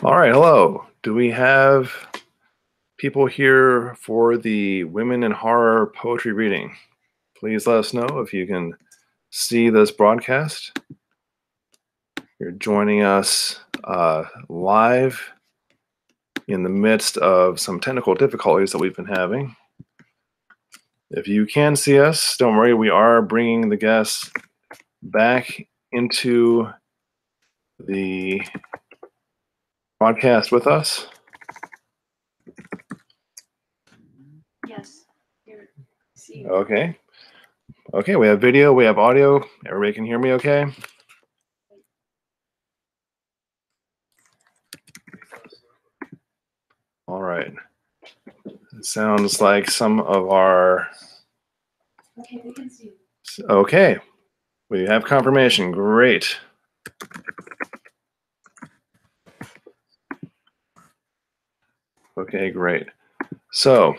All right, hello. Do we have people here for the Women in Horror poetry reading? Please let us know if you can see this broadcast. You're joining us live in the midst of some technical difficulties that we've been having. If you can see us, don't worry, we are bringing the guests back into the broadcast with us. Yes. Here. See. Okay. Okay, we have video, we have audio. Everybody can hear me okay? All right. It sounds like some of our... Okay, we can see. Okay, we have confirmation. Great. Okay, great. So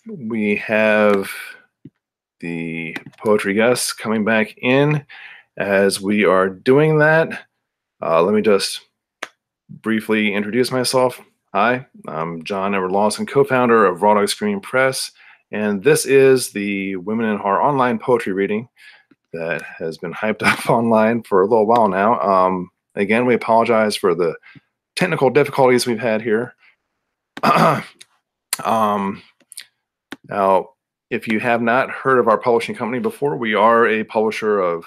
we have the poetry guests coming back in. As we are doing that, let me just briefly introduce myself. Hi, I'm John Edward Lawson, co-founder of Raw Dog Screaming Press, and this is the Women in Horror online poetry reading that has been hyped up online for a little while now. Again, we apologize for the technical difficulties we've had here. Now, if you have not heard of our publishing company before, we are a publisher of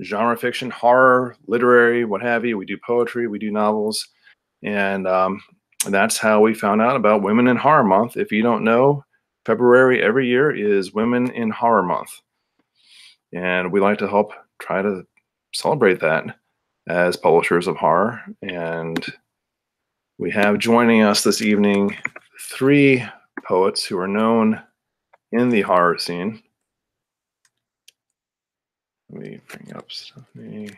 genre fiction, horror, literary, what have you. We do poetry, we do novels, and that's how we found out about Women in Horror Month. If you don't know, February every year is Women in Horror Month. And we like to help try to celebrate that as publishers of horror. And we have joining us this evening 3 poets who are known in the horror scene. Let me bring up Stephanie.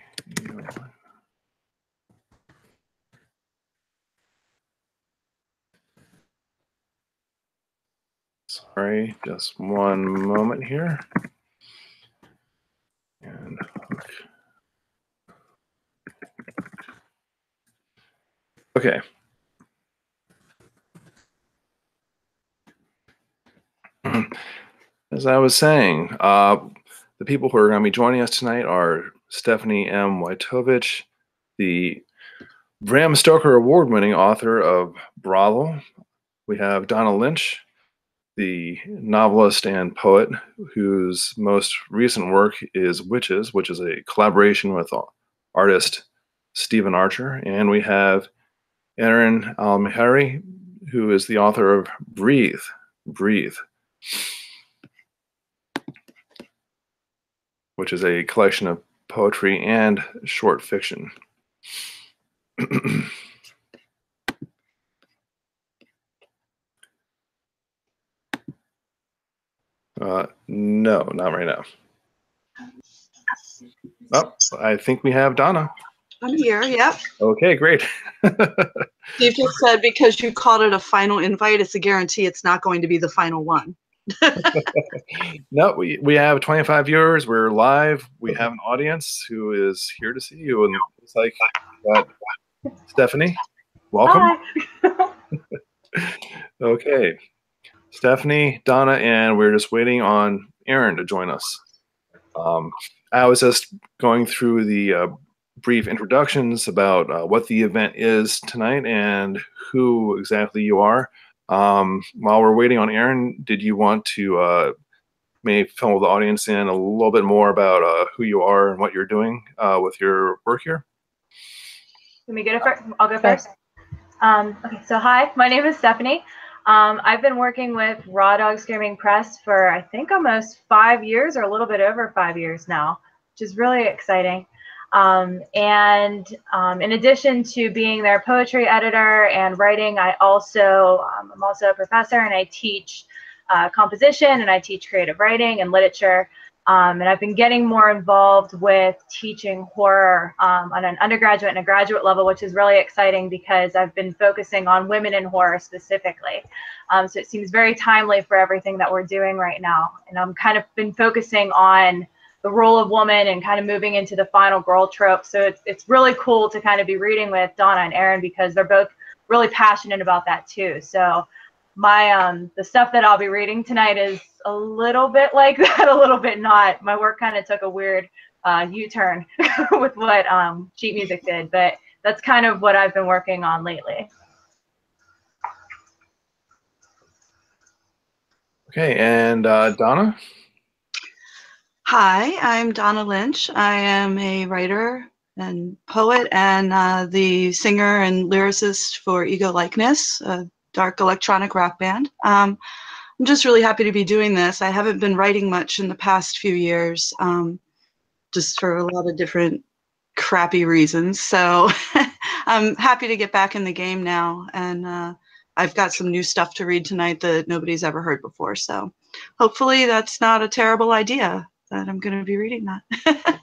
Sorry, just one moment here. And okay. As I was saying, the people who are going to be joining us tonight are Stephanie M. Wytovich, the Bram Stoker Award-winning author of Brothel. We have Donna Lynch, the novelist and poet whose most recent work is Witches, which is a collaboration with artist Stephen Archer. And we have Erin Mehairi, who is the author of Breathe, which is a collection of poetry and short fiction. No, not right now. Oh, I think we have Donna. I'm here, yep. Okay, great. Steve just said because you called it a final invite, it's a guarantee it's not going to be the final one. No, we have 25 viewers. We're live. We have an audience who is here to see you. And it's like, Stephanie, welcome. Hi. Okay. Stephanie, Donna, and we're just waiting on Erin to join us. I was just going through the brief introductions about what the event is tonight and who exactly you are. While we're waiting on Erin, did you want to maybe fill the audience in a little bit more about who you are and what you're doing with your work here? Let me get it first. I'll go first. Okay, so hi, my name is Stephanie. I've been working with Raw Dog Screaming Press for I think almost 5 years or a little bit over 5 years now, which is really exciting. In addition to being their poetry editor and writing, I'm also a professor, and I teach composition, and I teach creative writing and literature. And I've been getting more involved with teaching horror on an undergraduate and a graduate level, which is really exciting because I've been focusing on women in horror specifically. So it seems very timely for everything that we're doing right now. And I'm kind of been focusing on the role of woman and kind of moving into the final girl trope. So it's really cool to kind of be reading with Donna and Erin because they're both really passionate about that too. So my the stuff that I'll be reading tonight is a little bit like that, a little bit not. My work kind of took a weird U-turn with what sheet music did, but that's kind of what I've been working on lately. Okay, and Donna? Hi, I'm Donna Lynch. I am a writer and poet and the singer and lyricist for Ego Likeness, a dark electronic rock band. I'm just really happy to be doing this. I haven't been writing much in the past few years, just for a lot of different crappy reasons. So I'm happy to get back in the game now. And I've got some new stuff to read tonight that nobody's ever heard before. So hopefully that's not a terrible idea that I'm going to be reading that.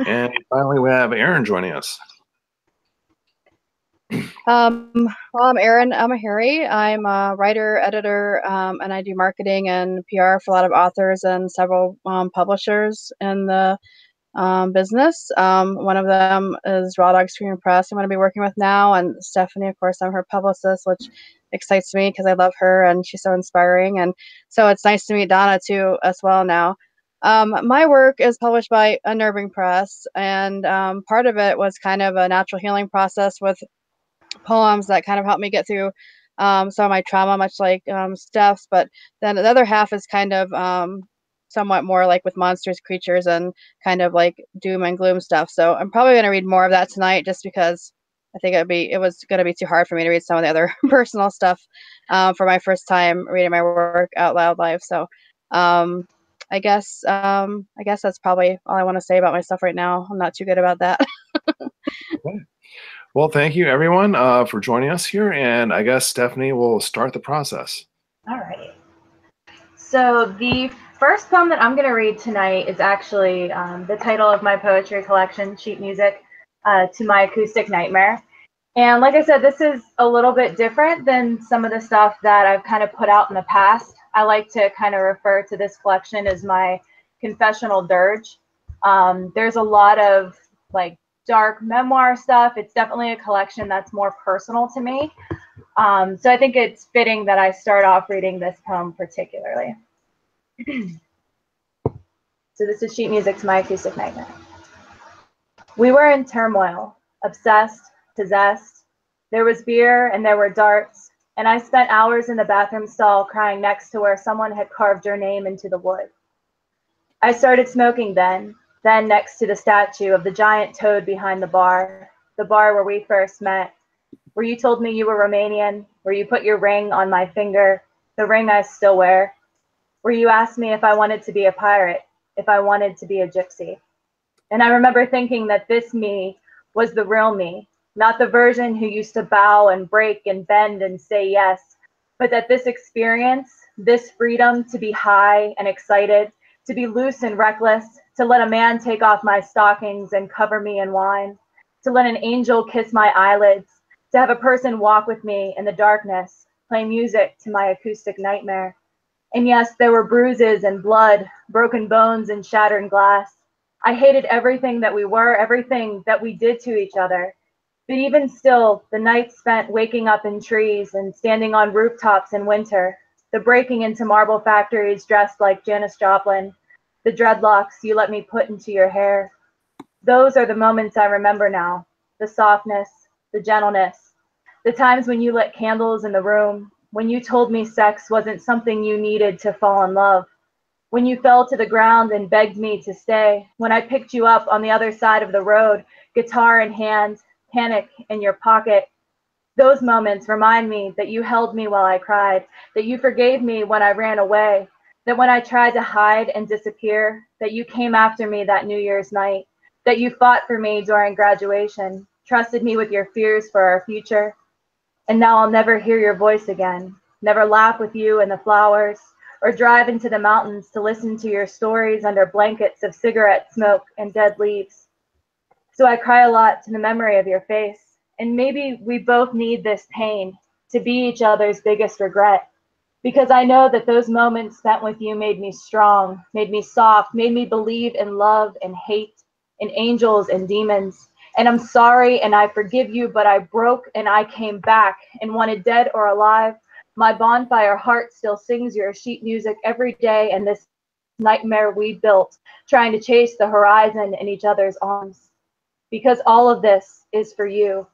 And finally, we have Erin joining us. Well, I'm Erin. I'm Mehairi. I'm a writer, editor, and I do marketing and PR for a lot of authors and several publishers in the business. One of them is Raw Dog Screaming Press I'm going to be working with now, and Stephanie, of course, I'm her publicist, which excites me because I love her and she's so inspiring. And so it's nice to meet Donna too as well now. My work is published by Unnerving Press, and part of it was kind of a natural healing process with poems that kind of helped me get through some of my trauma, much like Steph's. But then the other half is kind of somewhat more like with monsters, creatures, and kind of like doom and gloom stuff. So I'm probably going to read more of that tonight, just because I think it was going to be too hard for me to read some of the other personal stuff for my first time reading my work out loud live. So I guess that's probably all I want to say about my stuff right now. I'm not too good about that. Okay. Well, thank you everyone for joining us here, and I guess Stephanie will start the process. All right. So the first poem that I'm going to read tonight is actually the title of my poetry collection, Sheet Music, To My Acoustic Nightmare. And like I said, this is a little bit different than some of the stuff that I've kind of put out in the past. I like to kind of refer to this collection as my confessional dirge. There's a lot of like dark memoir stuff. It's definitely a collection that's more personal to me. So I think it's fitting that I start off reading this poem particularly. So this is Sheet Music to My Acoustic Nightmare. We were in turmoil, obsessed, possessed. There was beer and there were darts, and I spent hours in the bathroom stall crying next to where someone had carved your name into the wood. I started smoking then next to the statue of the giant toad behind the bar where we first met, where you told me you were Romanian, where you put your ring on my finger, the ring I still wear, where you asked me if I wanted to be a pirate, if I wanted to be a gypsy. And I remember thinking that this me was the real me, not the version who used to bow and break and bend and say yes, but that this experience, this freedom to be high and excited, to be loose and reckless, to let a man take off my stockings and cover me in wine, to let an angel kiss my eyelids, to have a person walk with me in the darkness, play music to my acoustic nightmare. And yes, there were bruises and blood, broken bones and shattered glass. I hated everything that we were, everything that we did to each other. But even still, the nights spent waking up in trees and standing on rooftops in winter, the breaking into marble factories dressed like Janis Joplin, the dreadlocks you let me put into your hair. Those are the moments I remember now, the softness, the gentleness, the times when you lit candles in the room, when you told me sex wasn't something you needed to fall in love, when you fell to the ground and begged me to stay, when I picked you up on the other side of the road, guitar in hand, panic in your pocket. Those moments remind me that you held me while I cried, that you forgave me when I ran away, that when I tried to hide and disappear, that you came after me that New Year's night, that you fought for me during graduation, trusted me with your fears for our future. And now I'll never hear your voice again, never laugh with you in the flowers, or drive into the mountains to listen to your stories under blankets of cigarette smoke and dead leaves. So I cry a lot to the memory of your face, and maybe we both need this pain to be each other's biggest regret. Because I know that those moments spent with you made me strong, made me soft, made me believe in love and hate, in angels and demons. And I'm sorry and I forgive you, but I broke and I came back and wanted dead or alive. My bonfire heart still sings your sheet music every day, and this nightmare we built, trying to chase the horizon in each other's arms. Because all of this is for you.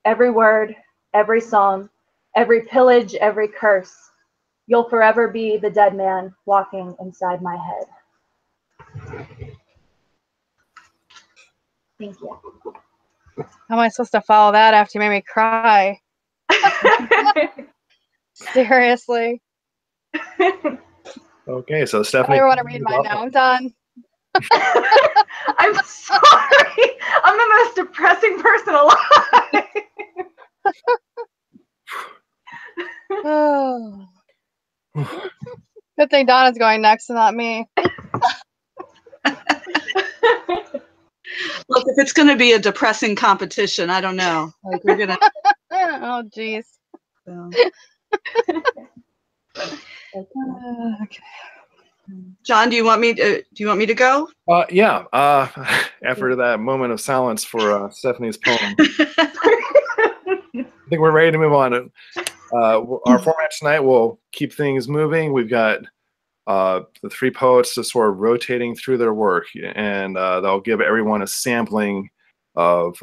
Every word, every song, every pillage, every curse. You'll forever be the dead man walking inside my head. Thank you. How am I supposed to follow that after you made me cry? Seriously. Okay, so I Stephanie. don't want to read mine now. I'm done. I'm sorry. I'm the most depressing person alive. Oh. Good thing Donna's going next and not me. Look, if it's going to be a depressing competition, I don't know. Like we're gonna. Oh, jeez. So. Okay. John, do you want me to go? Yeah. After that moment of silence for Stephanie's poem, I think we're ready to move on. Our format tonight will keep things moving. We've got the three poets just sort of rotating through their work, and they'll give everyone a sampling of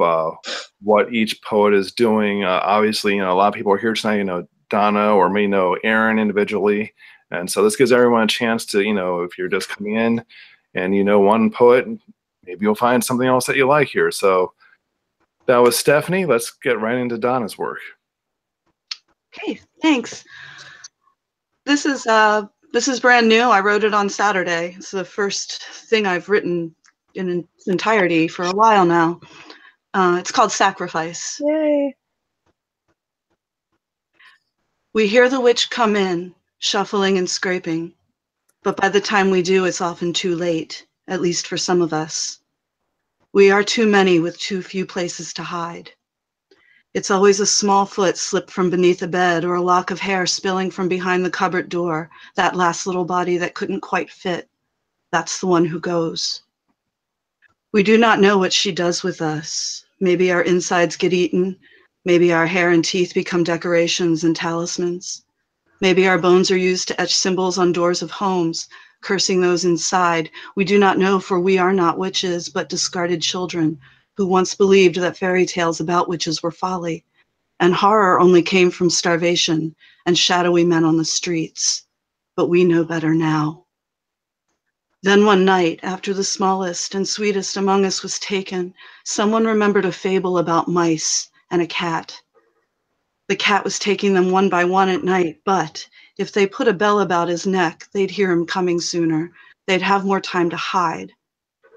what each poet is doing. Obviously, a lot of people are here tonight, Donna or may know Erin individually. And so this gives everyone a chance to, if you're just coming in and one poet, maybe you'll find something else that you like here. So that was Stephanie. Let's get right into Donna's work. Okay, thanks. This is brand new. I wrote it on Saturday. It's the first thing I've written in its entirety for a while now. It's called Sacrifice. Yay. We hear the witch come in, shuffling and scraping. But by the time we do, it's often too late, at least for some of us. We are too many with too few places to hide. It's always a small foot slipped from beneath a bed or a lock of hair spilling from behind the cupboard door, that last little body that couldn't quite fit. That's the one who goes. We do not know what she does with us. Maybe our insides get eaten. Maybe our hair and teeth become decorations and talismans. Maybe our bones are used to etch symbols on doors of homes, cursing those inside. We do not know, for we are not witches, but discarded children who once believed that fairy tales about witches were folly, and horror only came from starvation and shadowy men on the streets. But we know better now. Then one night, after the smallest and sweetest among us was taken, someone remembered a fable about mice and a cat. The cat was taking them one by one at night, but if they put a bell about his neck, they'd hear him coming sooner. They'd have more time to hide.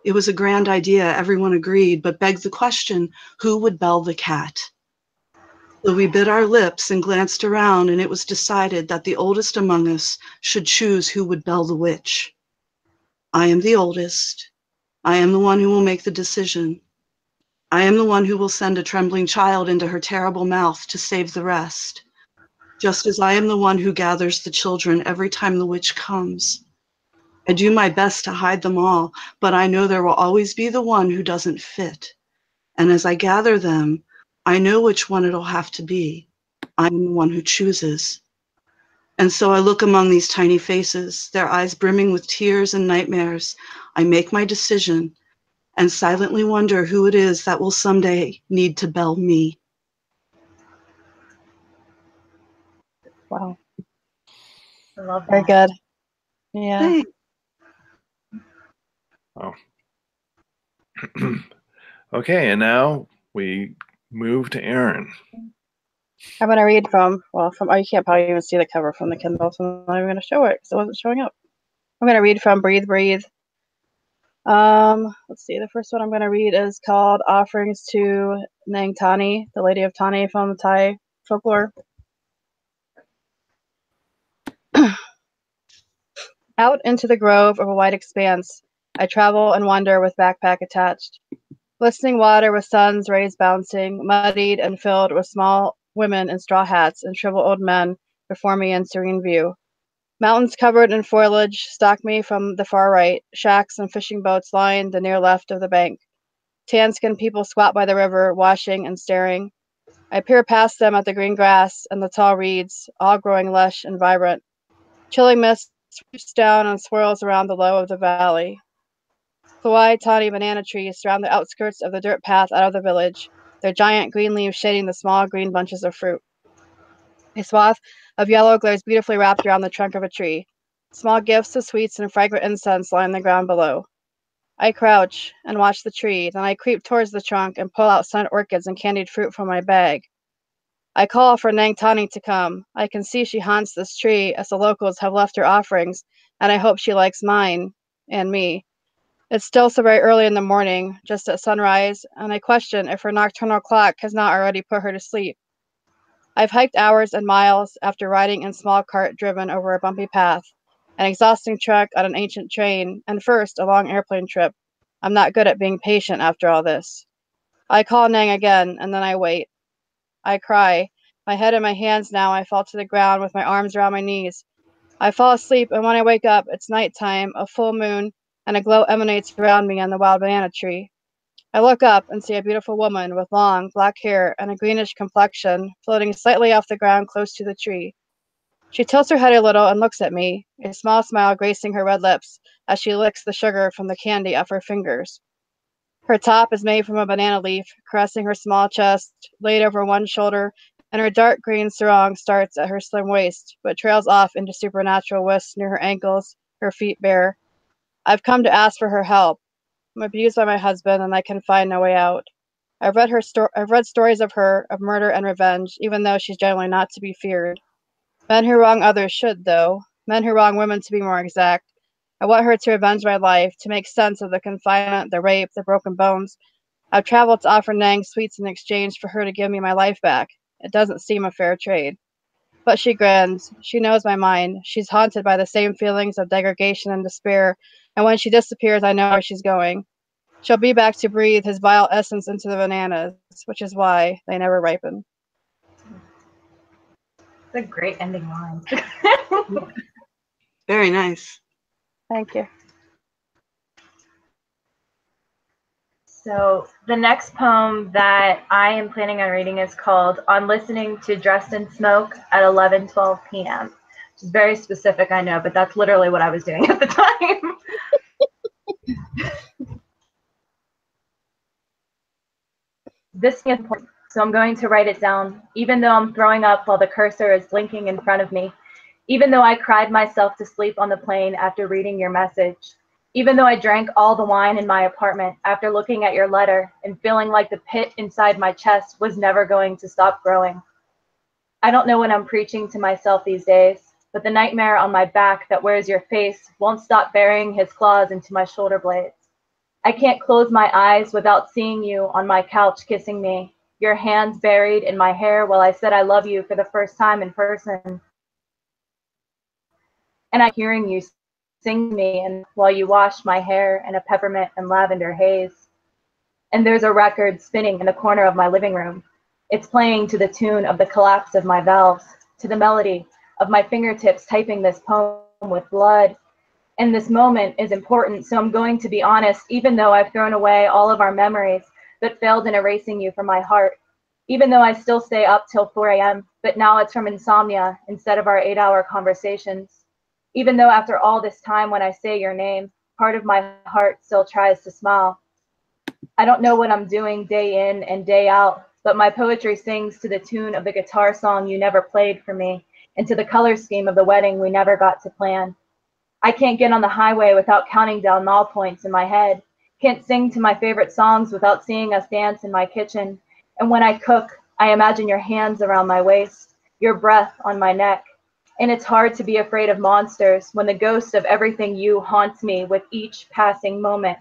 It was a grand idea, everyone agreed, but begged the question, who would bell the cat? So we bit our lips and glanced around, and it was decided that the oldest among us should choose who would bell the witch. I am the oldest. I am the one who will make the decision. I am the one who will send a trembling child into her terrible mouth to save the rest, just as I am the one who gathers the children every time the witch comes. I do my best to hide them all, but I know there will always be the one who doesn't fit. And as I gather them, I know which one it'll have to be. I'm the one who chooses. And so I look among these tiny faces, their eyes brimming with tears and nightmares. I make my decision and silently wonder who it is that will someday need to bell me. Wow. I love that. Very good. Yeah. Thanks. Oh. Okay, and now we move to Erin. I'm going to read from, oh, you can't probably even see the cover from the Kindle, so I'm not even going to show it because it wasn't showing up. I'm going to read from Breathe, Breathe. Let's see, the first one I'm going to read is called Offerings to Nang Tani, the Lady of Tani from the Thai folklore. Out into the grove of a wide expanse, I travel and wander with backpack attached. Glistening water with sun's rays bouncing, muddied and filled with small women in straw hats and shriveled old men before me in serene view. Mountains covered in foliage stalk me from the far right. Shacks and fishing boats line the near left of the bank. Tan-skinned people squat by the river, washing and staring. I peer past them at the green grass and the tall reeds, all growing lush and vibrant. Chilling mist sweeps down and swirls around the low of the valley. Kauai tawny banana trees surround the outskirts of the dirt path out of the village, their giant green leaves shading the small green bunches of fruit. A swath of yellow glares beautifully wrapped around the trunk of a tree. Small gifts of sweets and fragrant incense line the ground below. I crouch and watch the tree, then I creep towards the trunk and pull out sun orchids and candied fruit from my bag. I call for Nang Tani to come. I can see she haunts this tree as the locals have left her offerings, and I hope she likes mine and me. It's still so very early in the morning, just at sunrise, and I question if her nocturnal clock has not already put her to sleep. I've hiked hours and miles after riding in small cart driven over a bumpy path, an exhausting trek on an ancient train, and first a long airplane trip. I'm not good at being patient after all this. I call Nang again, and then I wait. I cry. My head in my hands now, I fall to the ground with my arms around my knees. I fall asleep, and when I wake up, it's nighttime, a full moon, and a glow emanates around me on the wild banana tree. I look up and see a beautiful woman with long, black hair and a greenish complexion floating slightly off the ground close to the tree. She tilts her head a little and looks at me, a small smile gracing her red lips as she licks the sugar from the candy off her fingers. Her top is made from a banana leaf, caressing her small chest, laid over one shoulder, and her dark green sarong starts at her slim waist, but trails off into supernatural wisps near her ankles, her feet bare. I've come to ask for her help. I'm abused by my husband, and I can find no way out. I've read stories of her, of murder and revenge, even though she's generally not to be feared. Men who wrong others should, though. Men who wrong women, to be more exact. I want her to avenge my life, to make sense of the confinement, the rape, the broken bones. I've traveled to offer Nang sweets in exchange for her to give me my life back. It doesn't seem a fair trade. But she grins. She knows my mind. She's haunted by the same feelings of degradation and despair, and when she disappears, I know where she's going. She'll be back to breathe his vile essence into the bananas, which is why they never ripen. It's a great ending line. Very nice. Thank you. So the next poem that I am planning on reading is called On Listening to Dressed in Smoke at 11:12 p.m. Which is very specific, I know, but that's literally what I was doing at the time. This is important, so I'm going to write it down, even though I'm throwing up while the cursor is blinking in front of me, even though I cried myself to sleep on the plane after reading your message, even though I drank all the wine in my apartment after looking at your letter and feeling like the pit inside my chest was never going to stop growing. I don't know what I'm preaching to myself these days, but the nightmare on my back that wears your face won't stop burying his claws into my shoulder blades. I can't close my eyes without seeing you on my couch kissing me, your hands buried in my hair while I said I love you for the first time in person. And I'm hearing you sing to me and while you wash my hair in a peppermint and lavender haze. And there's a record spinning in the corner of my living room. It's playing to the tune of the collapse of my valves, to the melody of my fingertips typing this poem with blood. And this moment is important, so I'm going to be honest, even though I've thrown away all of our memories, but failed in erasing you from my heart. Even though I still stay up till 4 a.m., but now it's from insomnia instead of our 8-hour conversations. Even though after all this time when I say your name, part of my heart still tries to smile. I don't know what I'm doing day in and day out, but my poetry sings to the tune of the guitar song you never played for me, and to the color scheme of the wedding we never got to plan. I can't get on the highway without counting down mile points in my head. Can't sing to my favorite songs without seeing us dance in my kitchen. And when I cook, I imagine your hands around my waist, your breath on my neck. And it's hard to be afraid of monsters when the ghost of everything you haunts me with each passing moment.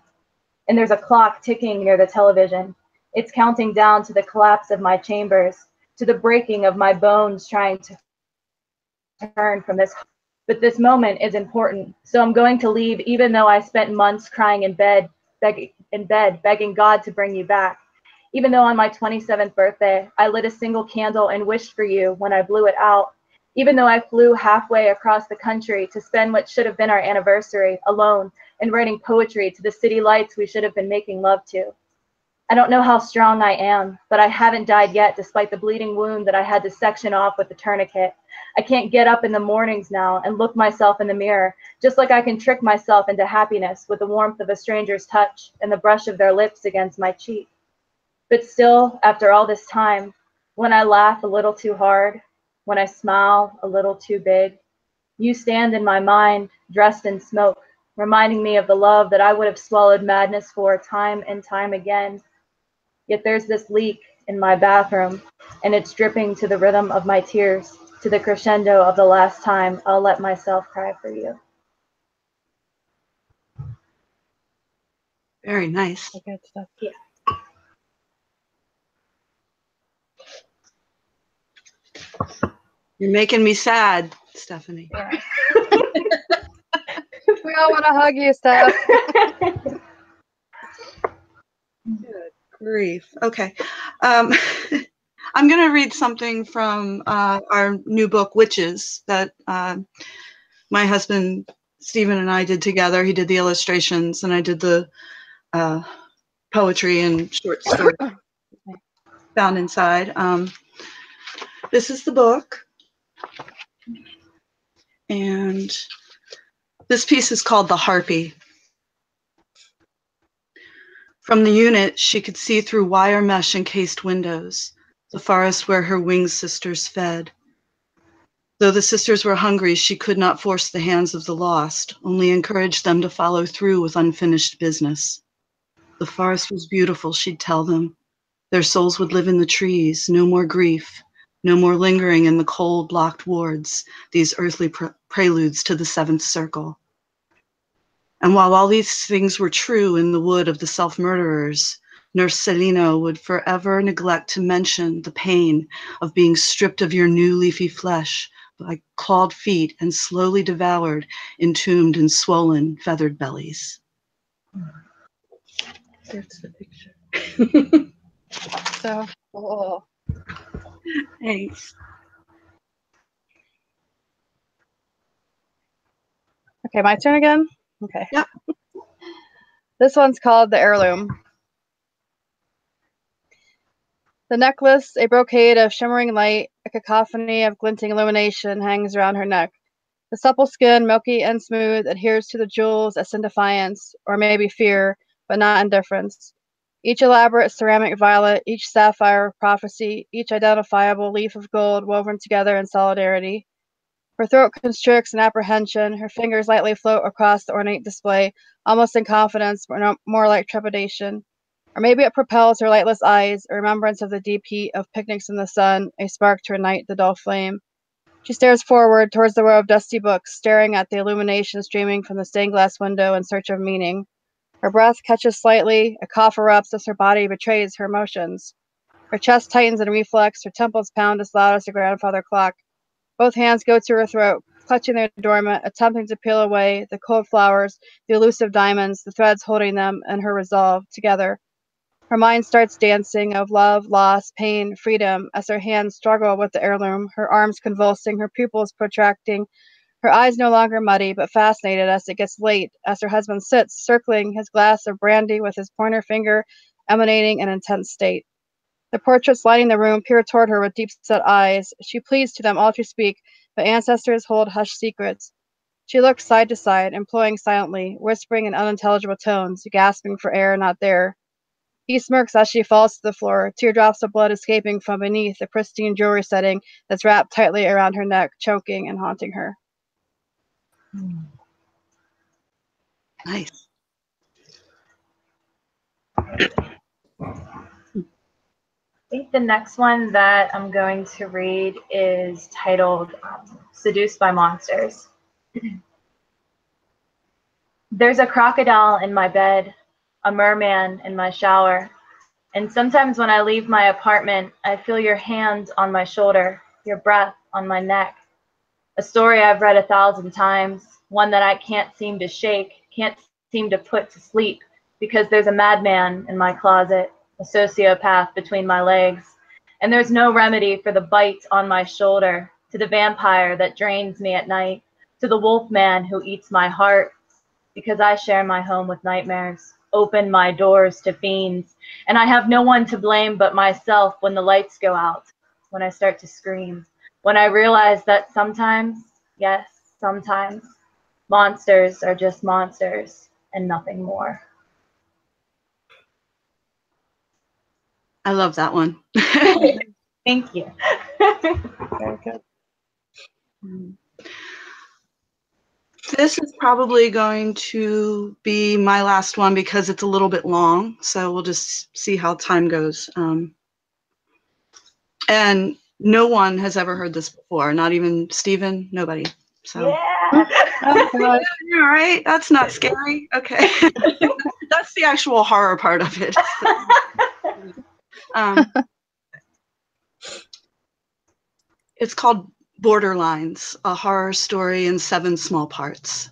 And there's a clock ticking near the television. It's counting down to the collapse of my chambers, to the breaking of my bones trying to turn from this. But this moment is important, so I'm going to leave even though I spent months crying in bed, begging God to bring you back. Even though on my 27th birthday, I lit a single candle and wished for you when I blew it out. even though I flew halfway across the country to spend what should have been our anniversary alone and writing poetry to the city lights we should have been making love to. I don't know how strong I am, but I haven't died yet despite the bleeding wound that I had to section off with the tourniquet. I can't get up in the mornings now and look myself in the mirror, just like I can trick myself into happiness with the warmth of a stranger's touch and the brush of their lips against my cheek. But still, after all this time, when I laugh a little too hard, when I smile a little too big, you stand in my mind, dressed in smoke, reminding me of the love that I would have swallowed madness for time and time again. Yet there's this leak in my bathroom, and it's dripping to the rhythm of my tears, to the crescendo of the last time I'll let myself cry for you. Very nice. Good stuff. Yeah. You're making me sad, Stephanie. Yeah. We all want to hug you, Steph. Good grief. Okay. I'm going to read something from our new book, Witches, that my husband, Stephen, and I did together. He did the illustrations, and I did the poetry and short story found inside. This is the book. And this piece is called The Harpy. From the unit, she could see through wire mesh encased windows, the forest where her winged sisters fed. Though the sisters were hungry, she could not force the hands of the lost, only encourage them to follow through with unfinished business. The forest was beautiful, she'd tell them. Their souls would live in the trees, no more grief, no more lingering in the cold, blocked wards, these earthly preludes to the seventh circle. And while all these things were true in the wood of the self-murderers, Nurse Celino would forever neglect to mention the pain of being stripped of your new leafy flesh by clawed feet and slowly devoured, entombed in swollen, feathered bellies. That's the picture. So cool. Thanks. Okay, my turn again? Okay. Yep. This one's called The Heirloom. The necklace, a brocade of shimmering light, a cacophony of glinting illumination, hangs around her neck. The supple skin, milky and smooth, adheres to the jewels as in defiance, or maybe fear, but not indifference. Each elaborate ceramic violet, each sapphire of prophecy, each identifiable leaf of gold woven together in solidarity. Her throat constricts in apprehension, her fingers lightly float across the ornate display, almost in confidence, but no, more like trepidation. Or maybe it propels her lightless eyes, a remembrance of the deep heat of picnics in the sun, a spark to ignite the dull flame. She stares forward towards the row of dusty books, staring at the illumination streaming from the stained glass window in search of meaning. Her breath catches slightly, a cough erupts as her body betrays her emotions. Her chest tightens in reflex, her temples pound as loud as a grandfather clock. Both hands go to her throat, clutching their adornment, attempting to peel away the cold flowers, the elusive diamonds, the threads holding them, and her resolve together. Her mind starts dancing of love, loss, pain, freedom, as her hands struggle with the heirloom, her arms convulsing, her pupils protracting, her eyes no longer muddy, but fascinated as it gets late, as her husband sits, circling his glass of brandy with his pointer finger, emanating an intense state. The portraits lining the room peer toward her with deep-set eyes. She pleads to them all to speak, but ancestors hold hushed secrets. She looks side to side, imploring silently, whispering in unintelligible tones, gasping for air not there. He smirks as she falls to the floor, teardrops of blood escaping from beneath the pristine jewelry setting that's wrapped tightly around her neck, choking and haunting her. Nice. I think the next one that I'm going to read is titled Seduced by Monsters. There's a crocodile in my bed, a merman in my shower, and sometimes when I leave my apartment, I feel your hand on my shoulder, your breath on my neck. A story I've read 1,000 times, one that I can't seem to shake, can't seem to put to sleep, because there's a madman in my closet, a sociopath between my legs, and there's no remedy for the bite on my shoulder, to the vampire that drains me at night, to the wolf man who eats my heart, because I share my home with nightmares, open my doors to fiends, and I have no one to blame but myself when the lights go out, when I start to scream, when I realize that sometimes, yes, sometimes, monsters are just monsters and nothing more. I love that one. Thank you. Very good. This is probably going to be my last one because it's a little bit long, so we'll just see how time goes. And no one has ever heard this before, not even Stephen, nobody. So. Yeah. All right, that's not scary. Okay. That's the actual horror part of it. It's called Borderlines, a horror story in 7 small parts.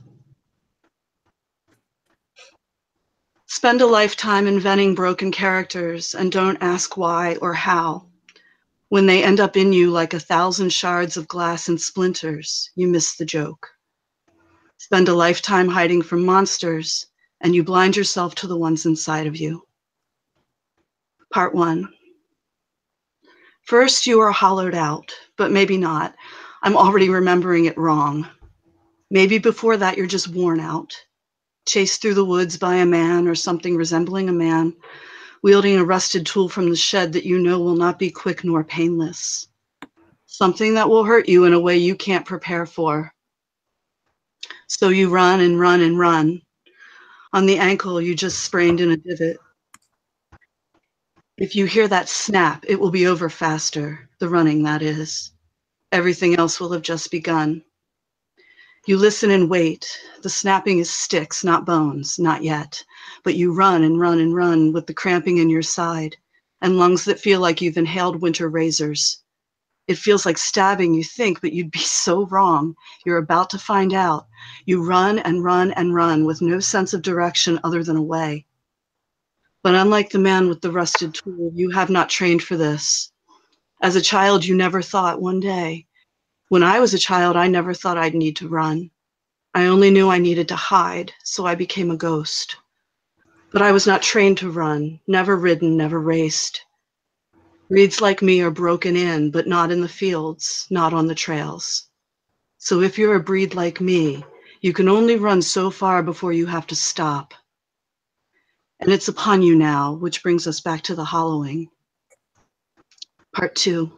Spend a lifetime inventing broken characters and don't ask why or how. When they end up in you like 1,000 shards of glass and splinters, you miss the joke. Spend a lifetime hiding from monsters and you blind yourself to the ones inside of you. Part 1. First, you are hollowed out, but maybe not. I'm already remembering it wrong. Maybe before that, you're just worn out, chased through the woods by a man or something resembling a man, wielding a rusted tool from the shed that you know will not be quick nor painless. Something that will hurt you in a way you can't prepare for. So you run and run and run. On the ankle, you just sprained in a divot. If you hear that snap, it will be over faster, the running, that is. Everything else will have just begun. You listen and wait. The snapping is sticks, not bones, not yet. But you run and run and run with the cramping in your side and lungs that feel like you've inhaled winter razors. It feels like stabbing, you think, but you'd be so wrong. You're about to find out. You run and run and run with no sense of direction other than away. But unlike the man with the rusted tool, you have not trained for this. As a child, you never thought one day. When I was a child, I never thought I'd need to run. I only knew I needed to hide, so I became a ghost. But I was not trained to run, never ridden, never raced. Breeds like me are broken in, but not in the fields, not on the trails. So if you're a breed like me, you can only run so far before you have to stop. And it's upon you now, which brings us back to the hollowing. Part 2.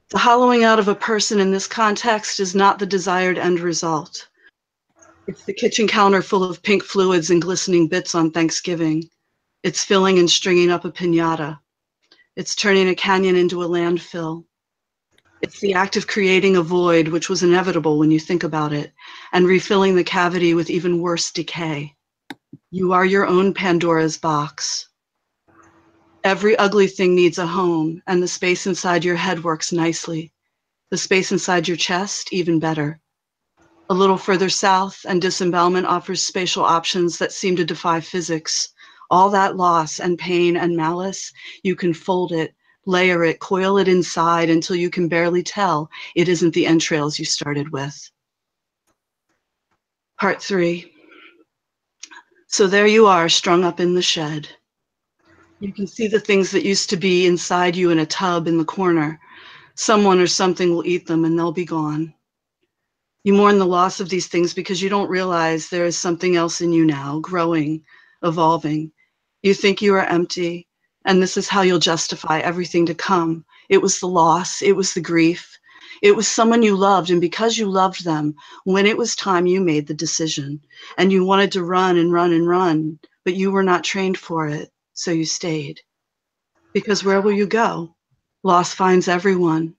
The hollowing out of a person in this context is not the desired end result. It's the kitchen counter full of pink fluids and glistening bits on Thanksgiving. It's filling and stringing up a piñata. It's turning a canyon into a landfill. It's the act of creating a void, which was inevitable when you think about it, and refilling the cavity with even worse decay. You are your own Pandora's box. Every ugly thing needs a home, and the space inside your head works nicely. The space inside your chest, even better. A little further south, and disembowelment offers spatial options that seem to defy physics. All that loss and pain and malice, you can fold it, layer it, coil it inside until you can barely tell it isn't the entrails you started with. Part 3. So there you are, strung up in the shed. You can see the things that used to be inside you in a tub in the corner. Someone or something will eat them and they'll be gone. You mourn the loss of these things because you don't realize there is something else in you now, growing, evolving. You think you are empty, and this is how you'll justify everything to come. It was the loss, it was the grief, it was someone you loved, and because you loved them, when it was time, you made the decision, and you wanted to run and run and run, but you were not trained for it, so you stayed. Because where will you go? Loss finds everyone,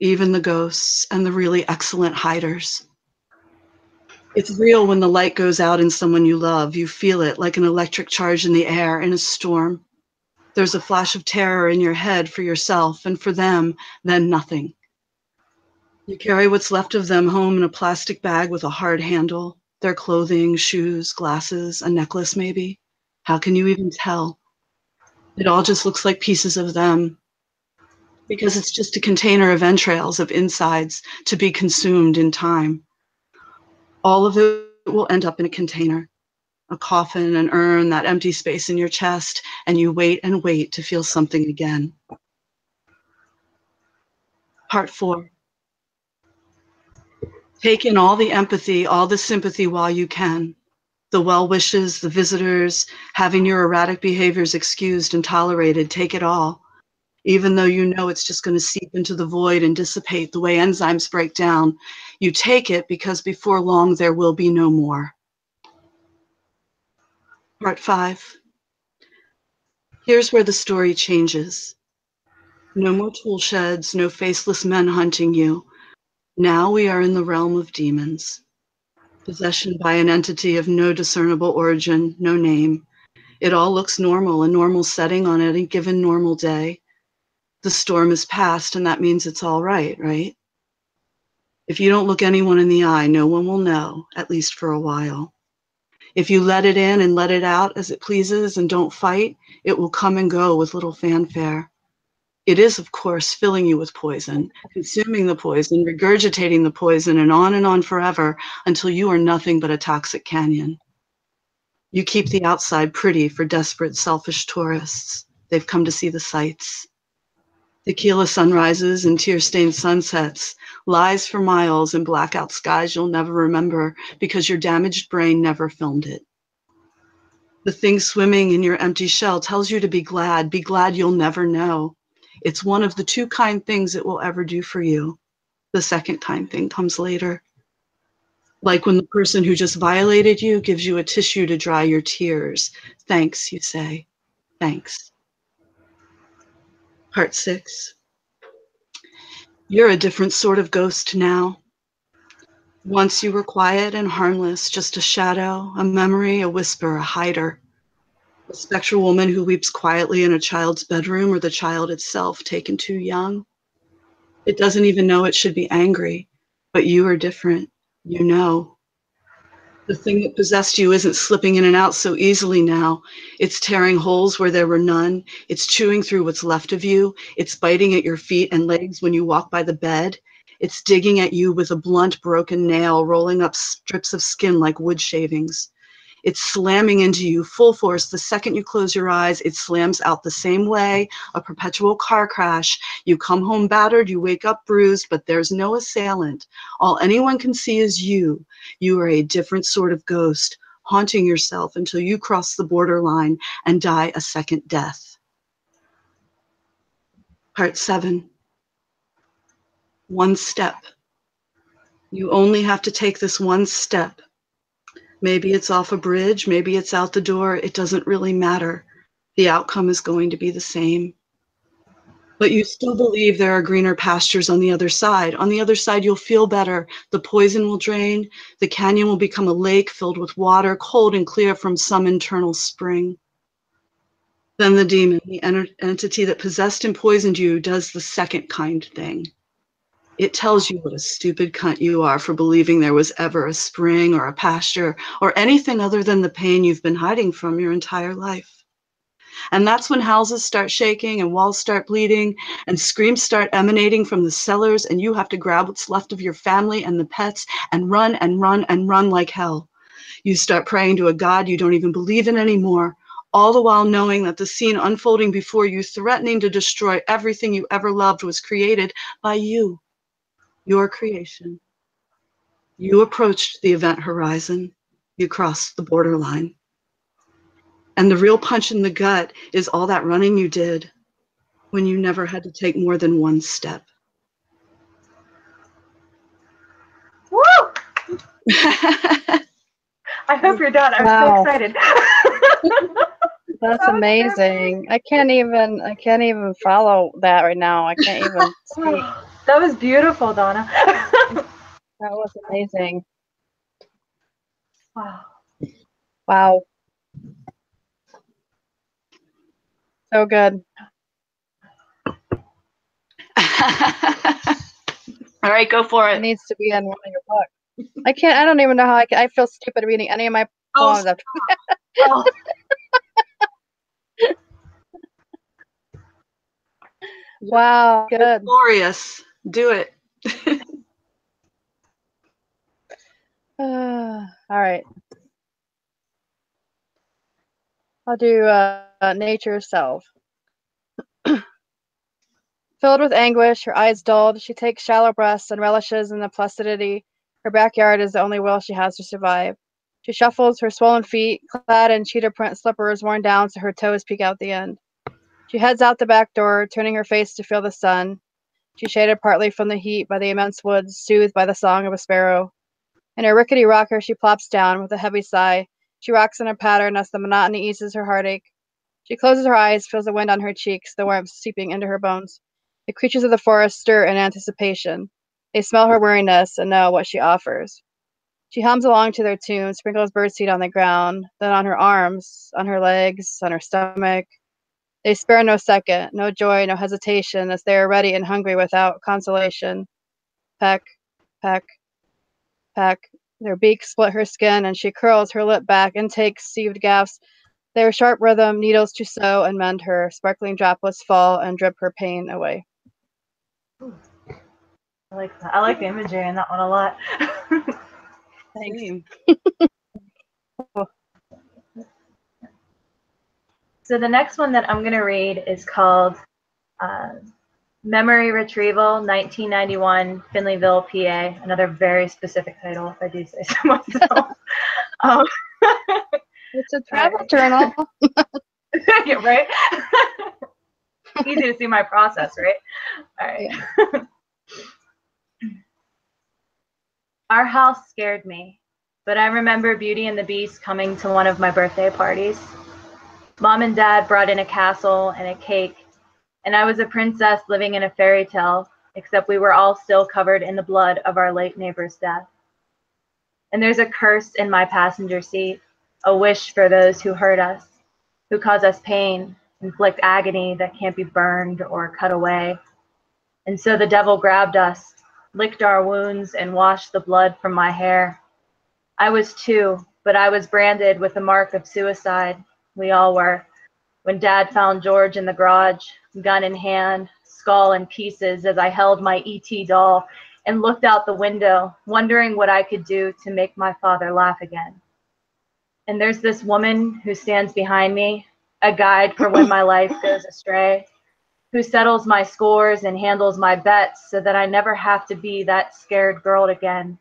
even the ghosts and the really excellent hiders. It's real when the light goes out in someone you love. You feel it like an electric charge in the air in a storm. There's a flash of terror in your head for yourself, and for them, then nothing. You carry what's left of them home in a plastic bag with a hard handle, their clothing, shoes, glasses, a necklace maybe. How can you even tell? It all just looks like pieces of them. because it's just a container of entrails, of insides, to be consumed in time. All of it will end up in a container, a coffin, an urn, that empty space in your chest, and you wait and wait to feel something again. Part 4. Take in all the empathy, all the sympathy while you can. The well wishes, the visitors, having your erratic behaviors excused and tolerated, take it all. Even though you know it's just going to seep into the void and dissipate the way enzymes break down, you take it because before long there will be no more. Part 5. Here's where the story changes. No more tool sheds, no faceless men hunting you. Now we are in the realm of demons. Possession by an entity of no discernible origin, no name. It all looks normal, a normal setting on any given normal day. The storm is past, and that means it's all right, right? If you don't look anyone in the eye, no one will know, at least for a while. If you let it in and let it out as it pleases and don't fight, it will come and go with little fanfare. It is, of course, filling you with poison, consuming the poison, regurgitating the poison, and on forever until you are nothing but a toxic canyon. You keep the outside pretty for desperate, selfish tourists. They've come to see the sights. Tequila sunrises and tear-stained sunsets, lies for miles and blackout skies you'll never remember because your damaged brain never filmed it. The thing swimming in your empty shell tells you to be glad you'll never know. It's one of the 2 kind things it will ever do for you. The second kind thing comes later. Like when the person who just violated you gives you a tissue to dry your tears. Thanks, you say. Thanks. Part 6. You're a different sort of ghost now. Once you were quiet and harmless, just a shadow, a memory, a whisper, a hider. A spectral woman who weeps quietly in a child's bedroom, or the child itself taken too young. It doesn't even know it should be angry, but you are different. You know. The thing that possessed you isn't slipping in and out so easily now. It's tearing holes where there were none. It's chewing through what's left of you. It's biting at your feet and legs when you walk by the bed. It's digging at you with a blunt, broken nail, rolling up strips of skin like wood shavings. It's slamming into you full force. The second you close your eyes, it slams out the same way, a perpetual car crash. You come home battered, you wake up bruised, but there's no assailant. All anyone can see is you. You are a different sort of ghost, haunting yourself until you cross the borderline and die a second death. Part 7. 1 step. You only have to take this 1 step. Maybe it's off a bridge, maybe it's out the door. It doesn't really matter. The outcome is going to be the same. But you still believe there are greener pastures on the other side. On the other side, you'll feel better. The poison will drain. The canyon will become a lake filled with water, cold and clear from some internal spring. Then the demon, the entity that possessed and poisoned you, does the second kind thing. It tells you what a stupid cunt you are for believing there was ever a spring or a pasture or anything other than the pain you've been hiding from your entire life. And that's when houses start shaking and walls start bleeding and screams start emanating from the cellars, and you have to grab what's left of your family and the pets and run and run and run like hell. You start praying to a God you don't even believe in anymore, all the while knowing that the scene unfolding before you, threatening to destroy everything you ever loved, was created by you. Your creation. You approached the event horizon. You crossed the borderline. And the real punch in the gut is all that running you did when you never had to take more than 1 step. Woo! I hope you're done. I'm so excited. That's amazing. I can't even follow that right now. I can't even speak. That was beautiful, Donna. That was amazing. Wow. Wow. So good. All right, go for It it. needs to be in one of your books. I don't even know how I feel stupid reading any of my poems. Wow, good. Glorious. Do it. All right. I'll do nature's self. Filled with anguish, her eyes dulled, she takes shallow breaths and relishes in the placidity. Her backyard is the only will she has to survive. She shuffles her swollen feet, clad in cheetah print slippers worn down so her toes peek out the end. She heads out the back door, turning her face to feel the sun. She's shaded partly from the heat by the immense woods, soothed by the song of a sparrow. In her rickety rocker, she plops down with a heavy sigh. She rocks in a pattern as the monotony eases her heartache. She closes her eyes, feels the wind on her cheeks, the warmth seeping into her bones. The creatures of the forest stir in anticipation. They smell her weariness and know what she offers. She hums along to their tune, sprinkles birdseed on the ground, then on her arms, on her legs, on her stomach. They spare no second, no joy, no hesitation, as they are ready and hungry without consolation. Peck, peck, peck. Their beaks split her skin, and she curls her lip back and takes sieved gaffs. Their sharp rhythm, needles to sew and mend her. Sparkling droplets fall and drip her pain away. I like that. I like the imagery in that one a lot. Thanks. So the next one that I'm going to read is called Memory Retrieval, 1991, Finleyville, PA. Another very specific title, if I do say so myself. It's a travel journal. Yeah, right? Easy to see my process, right? All right. Yeah. Our house scared me, but I remember Beauty and the Beast coming to one of my birthday parties. Mom and Dad brought in a castle and a cake, and I was a princess living in a fairy tale, except we were all still covered in the blood of our late neighbor's death. And there's a curse in my passenger seat, a wish for those who hurt us, who cause us pain, inflict agony that can't be burned or cut away. And so the devil grabbed us, licked our wounds, and washed the blood from my hair. I was 2, but I was branded with the mark of suicide. We all were. When Dad found George in the garage, gun in hand, skull in pieces, as I held my E.T. doll and looked out the window, wondering what I could do to make my father laugh again. And there's this woman who stands behind me, a guide for when my life goes astray, who settles my scores and handles my bets so that I never have to be that scared girl again.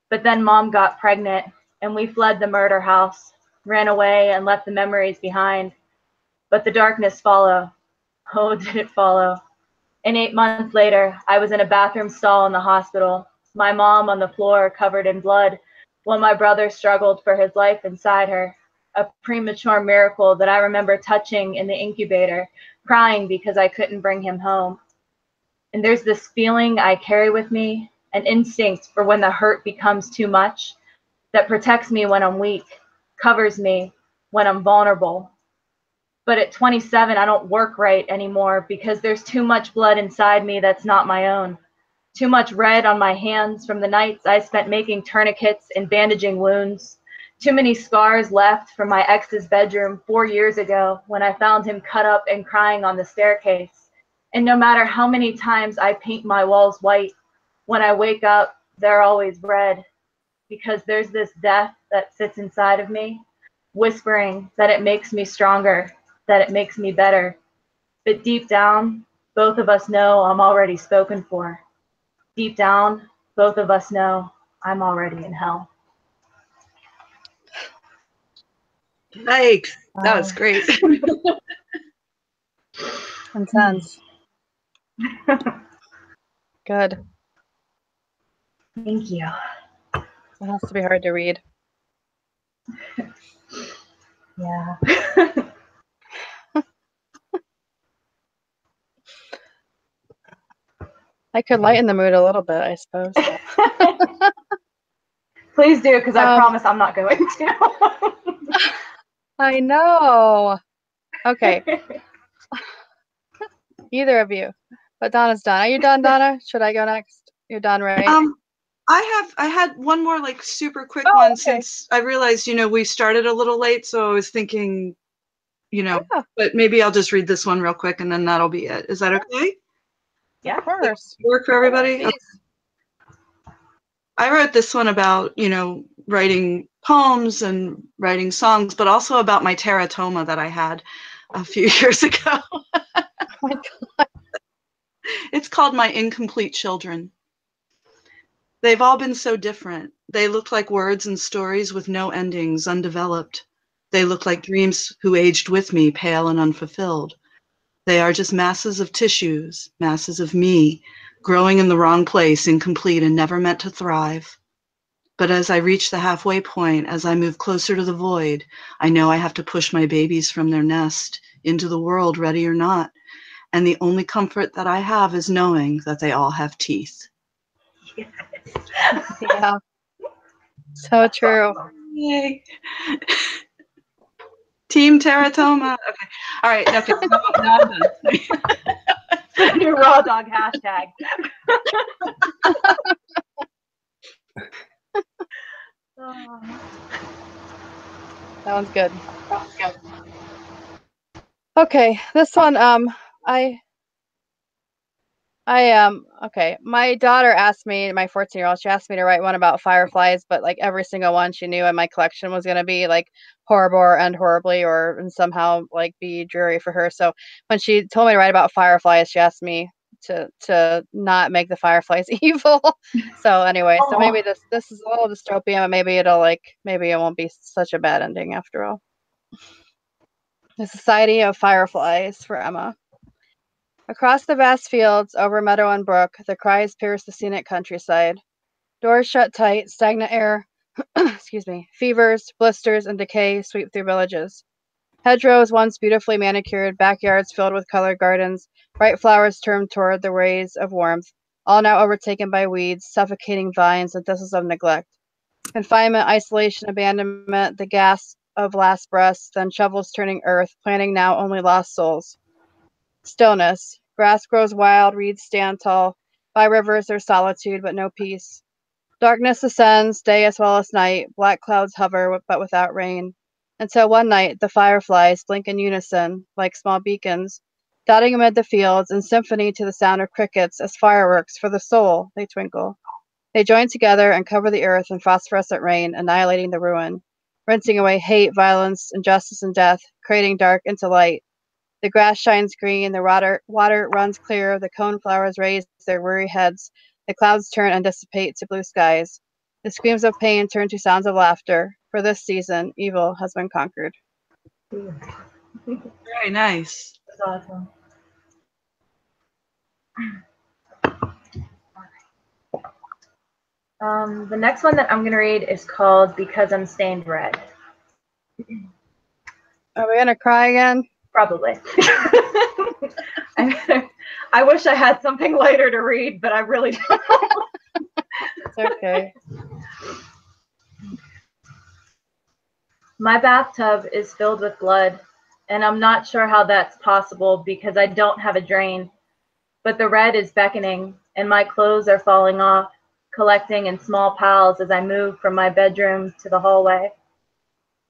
But then Mom got pregnant, and we fled the murder house, ran away and left the memories behind. But the darkness followed. Oh, did it follow. And 8 months later, I was in a bathroom stall in the hospital, my mom on the floor covered in blood, while my brother struggled for his life inside her, a premature miracle that I remember touching in the incubator, crying because I couldn't bring him home. And there's this feeling I carry with me, an instinct for when the hurt becomes too much, that protects me when I'm weak, covers me when I'm vulnerable. But at 27, I don't work right anymore because there's too much blood inside me that's not my own. Too much red on my hands from the nights I spent making tourniquets and bandaging wounds. Too many scars left from my ex's bedroom 4 years ago when I found him cut up and crying on the staircase. And no matter how many times I paint my walls white, when I wake up, they're always red. Because there's this death that sits inside of me, whispering that it makes me stronger, that it makes me better. But deep down, both of us know I'm already spoken for. Deep down, both of us know I'm already in hell. Thanks. That was great. Intense. Good. Thank you. It has to be hard to read. Yeah. I could lighten the mood a little bit, I suppose. Please do, because I promise I'm not going to. I know. Okay. Either of you. But Donna's done. Are you done, Donna? Should I go next? You're done, right? I had one more like super quick one, okay. Since I realized, we started a little late, so I was thinking you know, Yeah. but maybe I'll just read this one real quick and then that'll be it. Is that okay? Yeah. Of course. Work for everybody? Please. I wrote this one about, you know, writing poems and writing songs, but also about my teratoma that I had a few years ago. Oh my God. It's called My Incomplete Children. They've all been so different. They look like words and stories with no endings, undeveloped. They look like dreams who aged with me, pale and unfulfilled. They are just masses of tissues, masses of me, growing in the wrong place, incomplete and never meant to thrive. But as I reach the halfway point, as I move closer to the void, I know I have to push my babies from their nest into the world, ready or not. And the only comfort that I have is knowing that they all have teeth. Yeah. So true. Yay. Team Teratoma. Okay. All right. Okay. Now I'm done. The new raw dog hashtag. Sounds good. Okay, this one, okay. My daughter asked me, my 14-year-old, she asked me to write one about fireflies, but like every single one she knew in my collection was going to be like horrible or end horribly or and somehow like be dreary for her. So when she told me to write about fireflies, she asked me to not make the fireflies evil. So anyway, so maybe this is a little dystopian, but maybe it'll like maybe it won't be such a bad ending after all. The Society of Fireflies for Emma. Across the vast fields, over meadow and brook, the cries pierce the scenic countryside. Doors shut tight, stagnant air, excuse me, fevers, blisters, and decay sweep through villages. Hedgerows once beautifully manicured, backyards filled with colored gardens, bright flowers turned toward the rays of warmth, all now overtaken by weeds, suffocating vines, and thistles of neglect. Confinement, isolation, abandonment, the gasp of last breaths, then shovels turning earth, planting now only lost souls. Stillness. Grass grows wild, reeds stand tall. By rivers there's solitude, but no peace. Darkness ascends, day as well as night. Black clouds hover, but without rain. Until one night, the fireflies blink in unison, like small beacons, dotting amid the fields in symphony to the sound of crickets as fireworks for the soul they twinkle. They join together and cover the earth in phosphorescent rain, annihilating the ruin, rinsing away hate, violence, injustice, and death, creating dark into light. The grass shines green, the water runs clear, the coneflowers raise their weary heads, the clouds turn and dissipate to blue skies. The screams of pain turn to sounds of laughter. For this season, evil has been conquered. Very nice. That's awesome. The next one that I'm going to read is called Because I'm Stained Red. Are we going to cry again? Probably. I wish I had something lighter to read, but I really don't. It's okay. My bathtub is filled with blood, and I'm not sure how that's possible because I don't have a drain. But the red is beckoning, and my clothes are falling off, collecting in small piles as I move from my bedroom to the hallway.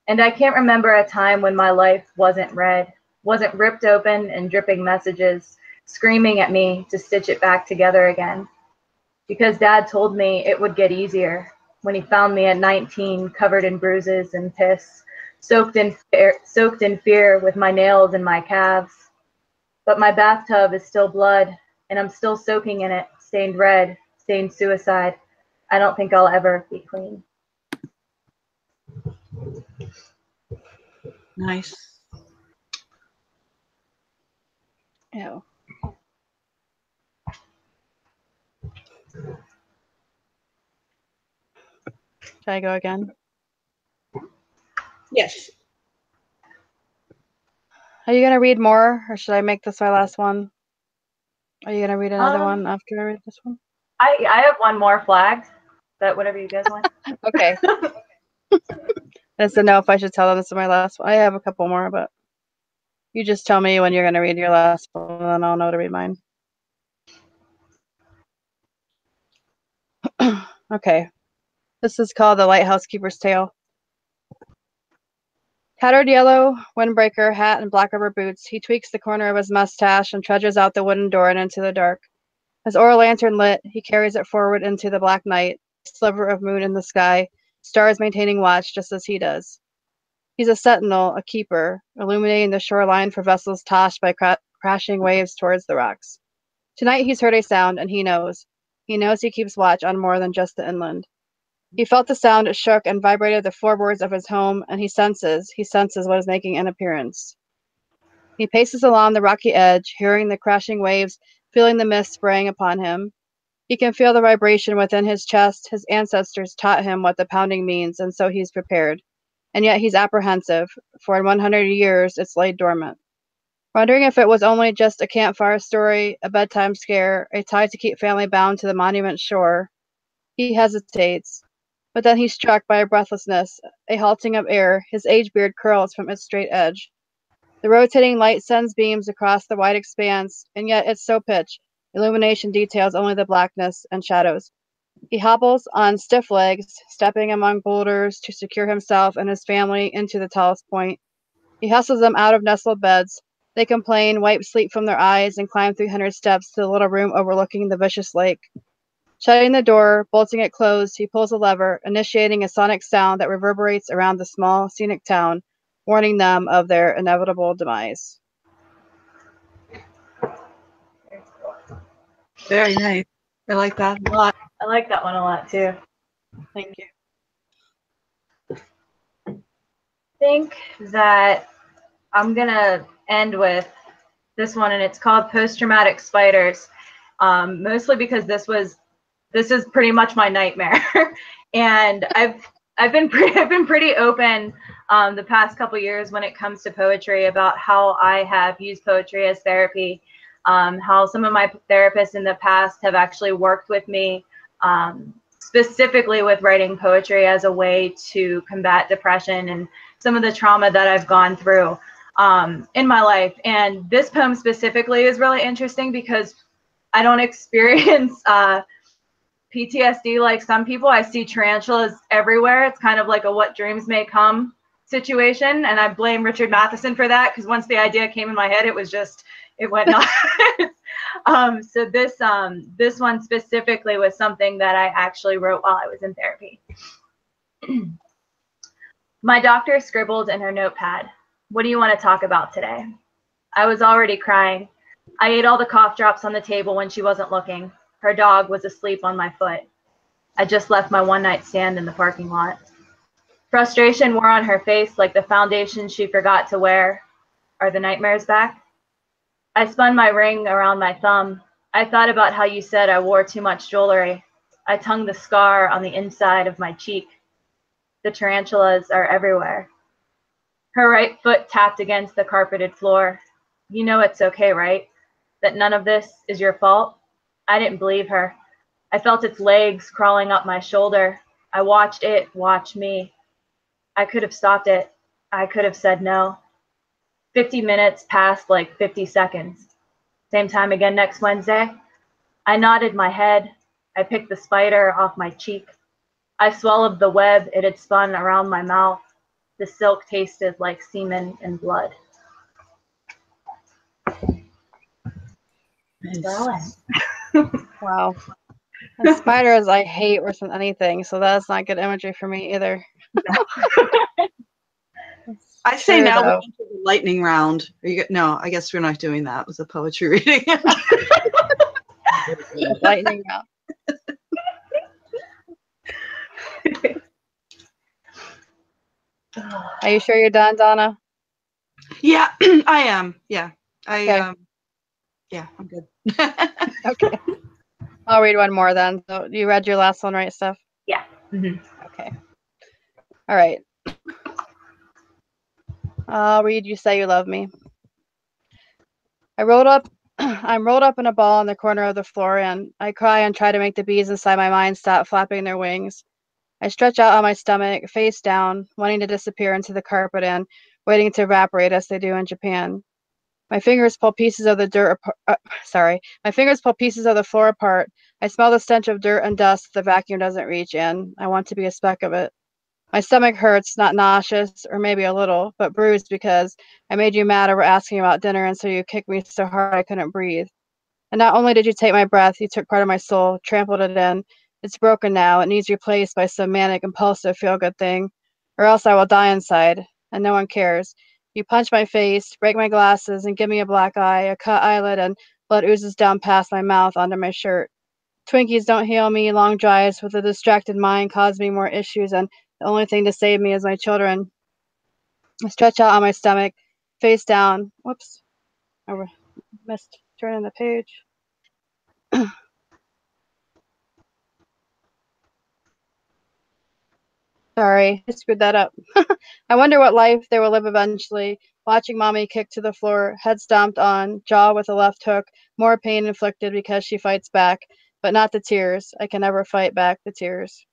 And I can't remember a time when my life wasn't red, wasn't ripped open and dripping messages, screaming at me to stitch it back together again. Because Dad told me it would get easier when he found me at 19, covered in bruises and piss, soaked in fear with my nails and my calves. But my bathtub is still blood, and I'm still soaking in it, stained red, stained suicide. I don't think I'll ever be clean. Nice. Ew. Should I go again? Yes. Are you going to read more, or should I make this my last one? Are you going to read another one after I read this one? I have one more flagged, but whatever you guys want. Okay. I just didn't know if I should tell them this is my last one. I have a couple more, but you just tell me when you're going to read your last one, and then I'll know to read mine. Okay. This is called The Lighthouse Keeper's Tale. Tattered yellow windbreaker hat and black rubber boots, he tweaks the corner of his mustache and trudges out the wooden door and into the dark. His oil lantern lit, he carries it forward into the black night, a sliver of moon in the sky, stars maintaining watch just as he does. He's a sentinel, a keeper, illuminating the shoreline for vessels tossed by crashing waves towards the rocks. Tonight he's heard a sound, and he knows. He knows he keeps watch on more than just the inland. He felt the sound, it shook and vibrated the floorboards of his home, and he senses what is making an appearance. He paces along the rocky edge, hearing the crashing waves, feeling the mist spraying upon him. He can feel the vibration within his chest. His ancestors taught him what the pounding means, and so he's prepared. And yet he's apprehensive, for in 100 years it's laid dormant. Wondering if it was only just a campfire story, a bedtime scare, a tie to keep family bound to the monument shore. He hesitates, but then he's struck by a breathlessness, a halting of air. His age beard curls from its straight edge. The rotating light sends beams across the wide expanse, and yet it's so pitch. Illumination details only the blackness and shadows. He hobbles on stiff legs, stepping among boulders to secure himself and his family into the tallest point. He hustles them out of nestled beds. They complain, wipe sleep from their eyes, and climb 300 steps to the little room overlooking the vicious lake. Shutting the door, bolting it closed, he pulls a lever, initiating a sonic sound that reverberates around the small, scenic town, warning them of their inevitable demise. Very nice. I like that a lot. I like that one a lot too. Thank you. I think that I'm gonna end with this one, and it's called Post-Traumatic Spiders. Mostly because this is pretty much my nightmare, and I've been pretty open the past couple years when it comes to poetry about how I have used poetry as therapy. How some of my therapists in the past have actually worked with me specifically with writing poetry as a way to combat depression and some of the trauma that I've gone through in my life. And this poem specifically is really interesting because I don't experience PTSD like some people. I see tarantulas everywhere. It's kind of like a what dreams may come situation. And I blame Richard Matheson for that, because once the idea came in my head, it went nuts. So this one specifically was something that I actually wrote while I was in therapy. My doctor scribbled in her notepad, "What do you want to talk about today?" I was already crying. I ate all the cough drops on the table when she wasn't looking. Her dog was asleep on my foot. I just left my one-night stand in the parking lot. Frustration wore on her face like the foundation she forgot to wear. Are the nightmares back? I spun my ring around my thumb. I thought about how you said I wore too much jewelry. I tongued the scar on the inside of my cheek. The tarantulas are everywhere. Her right foot tapped against the carpeted floor. You know it's okay, right? That none of this is your fault? I didn't believe her. I felt its legs crawling up my shoulder. I watched it watch me. I could have stopped it. I could have said no. 50 minutes passed like 50 seconds. Same time again next Wednesday. I nodded my head. I picked the spider off my cheek. I swallowed the web it had spun around my mouth. The silk tasted like semen and blood. Nice. Wow. And spiders I hate worse than anything, so that's not good imagery for me either. I say True, now though. we enter the lightning round. No, I guess we're not doing that. It was a poetry reading. Lightning round. Are you sure you're done, Donna? Yeah, I am. Yeah. Okay. Yeah, I'm good. Okay. I'll read one more then. So you read your last one, right, Steph? Yeah. Mm-hmm. Okay. All right. I'll read You Say You Love Me. I'm rolled up in a ball in the corner of the floor, and I cry and try to make the bees inside my mind stop flapping their wings. I stretch out on my stomach, face down, wanting to disappear into the carpet and waiting to evaporate as they do in Japan. My fingers pull pieces of the dirt My fingers pull pieces of the floor apart. I smell the stench of dirt and dust the vacuum doesn't reach, and I want to be a speck of it. My stomach hurts, not nauseous, or maybe a little, but bruised because I made you mad over asking about dinner, and so you kicked me so hard I couldn't breathe. And not only did you take my breath, you took part of my soul, trampled it in. It's broken now. It needs replaced by some manic, impulsive, feel-good thing, or else I will die inside, and no one cares. You punch my face, break my glasses, and give me a black eye, a cut eyelid, and blood oozes down past my mouth onto my shirt. Twinkies don't heal me. Long drives with a distracted mind cause me more issues, and the only thing to save me is my children. I stretch out on my stomach, face down. Whoops, I missed turning the page. Sorry, I screwed that up. I wonder what life they will live eventually. Watching mommy kick to the floor, head stomped on, jaw with a left hook, more pain inflicted because she fights back, but not the tears. I can never fight back the tears.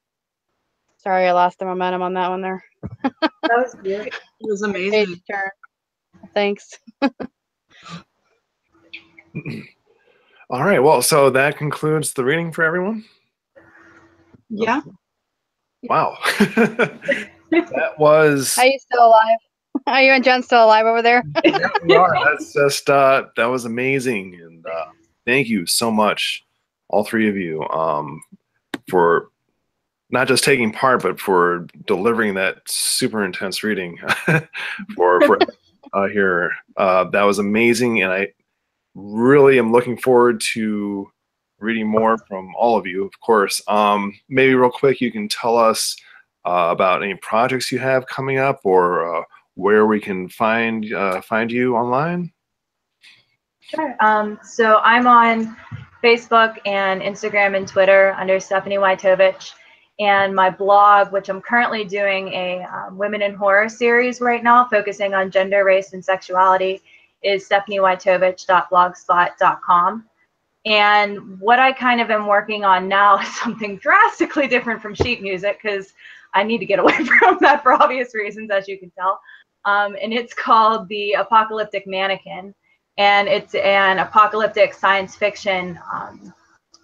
Sorry, I lost the momentum on that one there. That was beautiful. It was amazing. Page turn. Thanks. All right. Well, so that concludes the reading for everyone. Yeah. Wow. That was. Are you still alive? Are you and Jen still alive over there? Yeah, we are. That's just that was amazing, and thank you so much, all three of you, for not just taking part, but for delivering that super intense reading for here. That was amazing, and I really am looking forward to reading more from all of you, of course. Maybe real quick, you can tell us about any projects you have coming up, or where we can find you online. Sure. So I'm on Facebook and Instagram and Twitter under Stephanie Wytovich, and my blog, which I'm currently doing a Women in Horror series right now, focusing on gender, race, and sexuality, is stephaniewytovich.blogspot.com. And what I kind of am working on now is something drastically different from sheet music, because I need to get away from that for obvious reasons, as you can tell. And it's called The Apocalyptic Mannequin. And it's an apocalyptic science fiction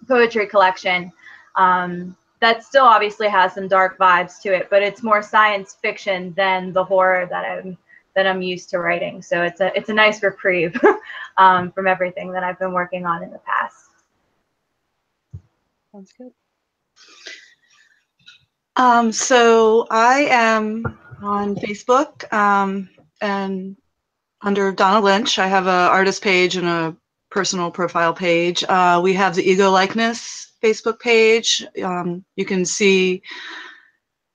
poetry collection that still obviously has some dark vibes to it, but it's more science fiction than the horror that I'm used to writing. So it's a nice reprieve from everything that I've been working on in the past. Sounds good. So I am on Facebook and under Donna Lynch. I have an artist page and a personal profile page. We have the Ego Likeness Facebook page. You can see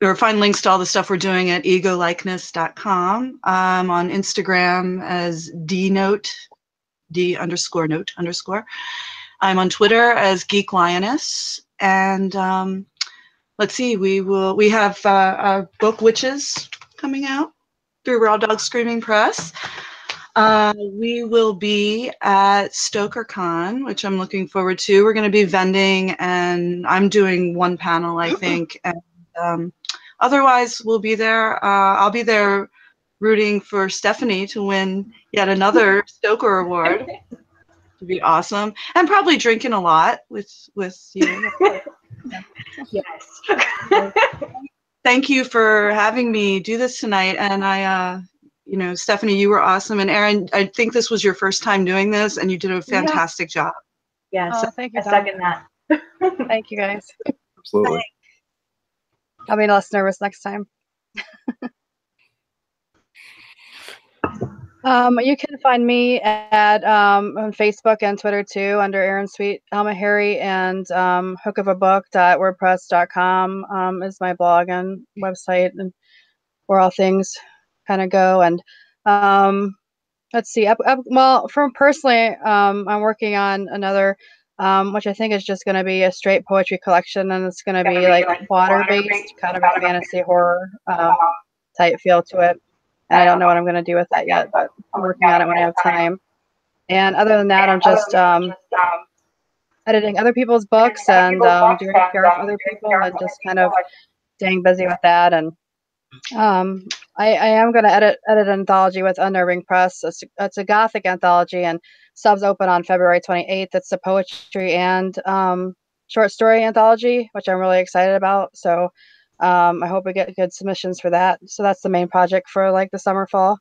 or find links to all the stuff we're doing at egolikeness.com. I'm on Instagram as D_note. I'm on Twitter as Geek Lioness. And let's see, we have our book Witches coming out through Raw Dog Screaming Press. We will be at StokerCon, which I'm looking forward to. We're going to be vending, and I'm doing one panel, I think. And otherwise, we'll be there. I'll be there rooting for Stephanie to win yet another Stoker Award. It'd be awesome. And probably drinking a lot with you. Yes. Thank you for having me do this tonight. And Stephanie, you were awesome. And Erin, I think this was your first time doing this, and you did a fantastic job. Yes. Oh, thank you. I second that. Thank you, guys. Absolutely. I'll be less nervous next time. You can find me at on Facebook and Twitter too under Erin Sweet Mehairi, and hookofabook.wordpress.com is my blog and website, and where all things kind of go. And let's see. Well, from personally, I'm working on another, which I think is just going to be a straight poetry collection, and it's going to be like water-based, kind of a fantasy horror type feel to it. And I don't know what I'm going to do with that yet, but I'm working on it when I have time. And other than that, I'm just editing other people's books and doing PR for other people, and just kind of staying busy with that. And I am going to edit an anthology with Unnerving Press. It's a Gothic anthology, and subs open on February 28th. It's a poetry and short story anthology, which I'm really excited about. So I hope we get good submissions for that. So that's the main project for like the summer fall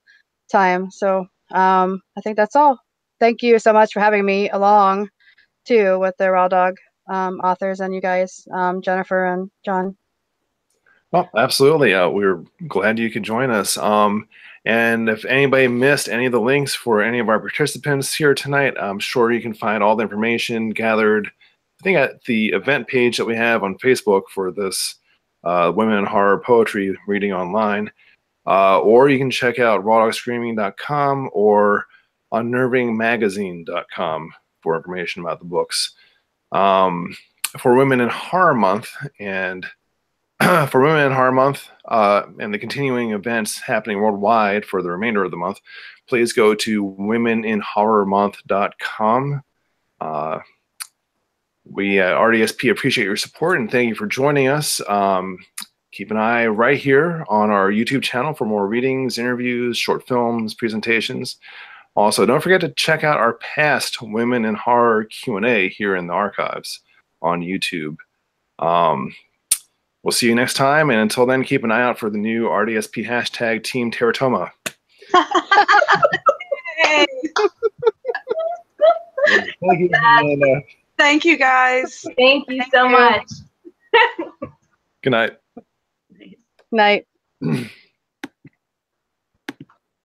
time. So I think that's all. Thank you so much for having me along too with the Raw Dog authors and you guys, Jennifer and John. Well, absolutely. We're glad you could join us. And if anybody missed any of the links for any of our participants here tonight, I'm sure you can find all the information gathered, I think, at the event page that we have on Facebook for this Women in Horror Poetry reading online. Or you can check out rawdogscreaming.com or unnervingmagazine.com for information about the books. For Women in Horror Month and for Women in Horror Month and the continuing events happening worldwide for the remainder of the month, please go to womeninhorrormonth.com. We at RDSP appreciate your support and thank you for joining us. Keep an eye right here on our YouTube channel for more readings, interviews, short films, presentations. Also, don't forget to check out our past Women in Horror Q&A here in the archives on YouTube. We'll see you next time, and until then, keep an eye out for the new RDSP hashtag Team Teratoma. Thank you, and, Thank you, guys. Thank you so much. good night. Night.